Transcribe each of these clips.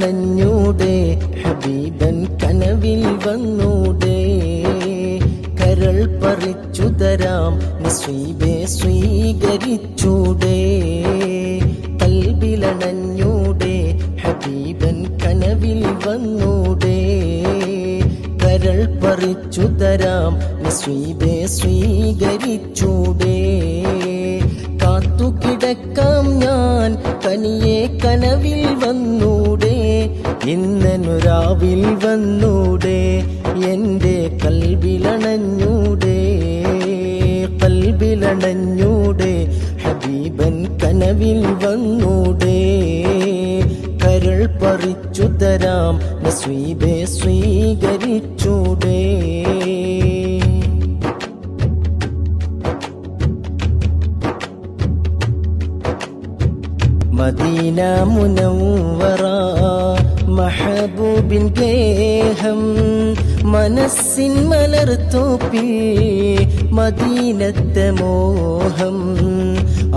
കൽബിലണഞ്ഞൂടെ ഹബീബൻ കനവിൽ വന്നൂടെ കരൾ പറിച്ചു തരാം നസീബെ സ്വീകരിച്ചൂടെ കൽബിലണഞ്ഞൂടെ ഹബീബൻ കനവിൽ വന്നൂടെ കരൾ പറിച്ചു തരാം നസീബെ സ്വീകരിച്ചൂടെ കാത്തുകിടക്കാം ഞാൻ കനിയെ കനവിൽ വന്നൂടെ ഇന്നനു രാവിൽ വന്നൂടെ എൻ്റെ കൽബിലണഞ്ഞൂടെ കൽബിലണഞ്ഞൂടെ ഹബീബൻ കനവിൽ വന്നൂടെ കരൾ പറിച്ചു തരാം നസീബെ സ്വീകരിച്ചൂടെ മദീന മുനവ്വറ മഹബൂബിൻ ഗേഹം മനസ്സിൻ മലർത്തോപ്പിൽ മദീനത്തെ മോഹം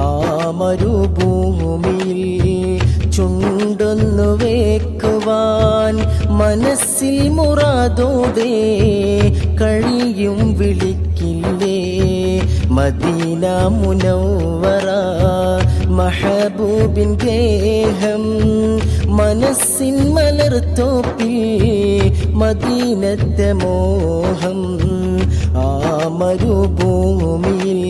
ആ മരുഭൂമിയിൽ ചുണ്ടൊന്നു വേക്കുവാൻ മനസ്സിൽ മുറാദോടെ കഴിയും വിളിക്കില്ലേ മദീന മുനവ്വറ മഹബൂബിൻ ഗേഹം മനസ്സിൻ മലർത്തോപ്പിൽ മദീനത്തെ മോഹം ആ മരുഭൂമിയിൽ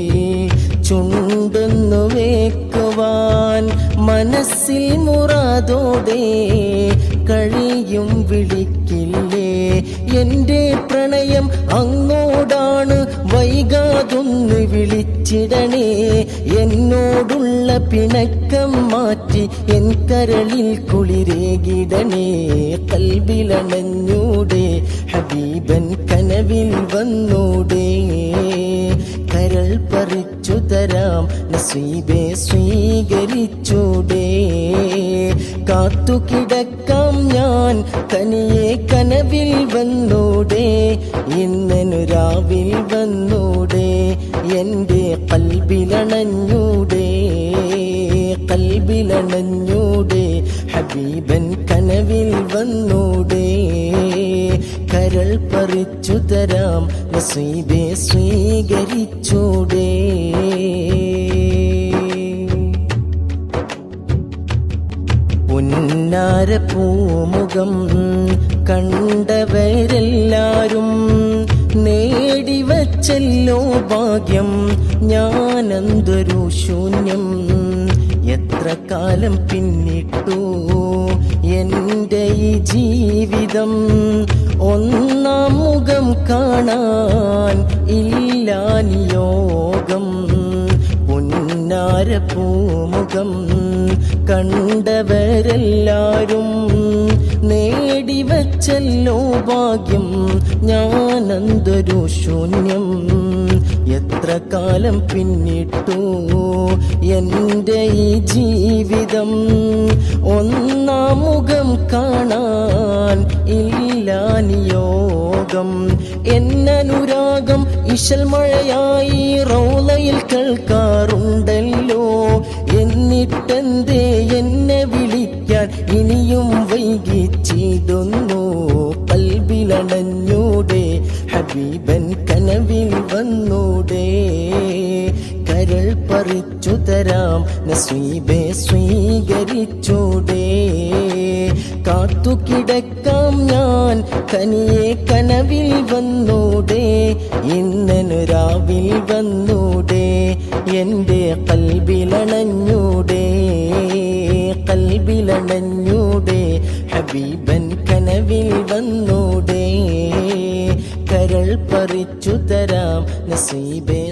ചുണ്ടൊന്നു വേക്കുവാൻ മനസ്സിൽ മുറാദോടെ കഴിയും വിളിക്കില്ലേ എൻ്റെ പ്രണയം അങ്ങോടാണ് വൈകാതൊന്ന് വിളിച്ചിടണേ എന്നോടുള്ള പിണക്കം മാറ്റി എൻ കരളിൽ കുളിരേകിടണേ കൽബിലണഞ്ഞൂടെ ഹബീബൻ കനവിൽ വന്നൂടെ കരൾ പറിച്ചു തരാം നസീബെ സ്വീകരിച്ചൂടെ കാത്തുകിടക്കാം ഞാൻ കനിയെ കനവിൽ വന്നൂടെ ഇന്നനു രാവിൽ വന്നൂടെ എൻ്റെ കൽബിലണഞ്ഞൂടെ കൽബിലണഞ്ഞൂടെ ഹബീബൻ കനവിൽ വന്നൂടെ കരൾ പറിച്ചു തരാം നസീബെ സ്വീകരിച്ചൂടെ പുന്നാര പൂമുഖം കണ്ടവരെല്ലാരും നേടിവച്ചല്ലോ ഭാഗ്യം ഞാനെന്തൊരു ശൂന്യം എത്ര കാലം പിന്നിട്ടു എൻ്റെ ഈ ജീവിതം ഒന്നാം മുഖം കാണാൻ ഇല്ല നിയോഗം പുന്നാര പൂമുഖം കണ്ടവരെല്ലാരും നേടിവച്ചല്ലോ ഭാഗ്യം ഞാനെന്തൊരു ശൂന്യം എത്ര കാലം പിന്നിട്ടു എൻ്റെ ഈ ജീവിതം ഒന്നാം മുഖം കാണാൻ ഇല്ല നിയോഗം എന്നനുരാഗം ഇശൽ മഴയായി റൗളയിൽ കേൾക്കാറുണ്ടല്ലോ എന്നിട്ടെന്തേ എന്നെ വിളിക്കാൻ ഇനിയും വൈകിച്ചിടുന്നു കൽബിലണഞ്ഞൂടെ ഹബീബൻ കനവിൽ വന്നൂടെ കരൾ പറിച്ചു തരാം നസീബെ സ്വീകരിച്ചൂടെ കാത്തുകിടക്കാം ഞാൻ കനിയെ കനവിൽ വന്നൂടെ ഇന്നനു രാവിൽ വന്നൂടെ എൻ്റെ കൽബിലണഞ്ഞൂടെ കൽബിലണഞ്ഞൂടെ ഹബീബൻ കനവിൽ വന്നൂടെ കരൾ പറിച്ചു തരാം നസീബെ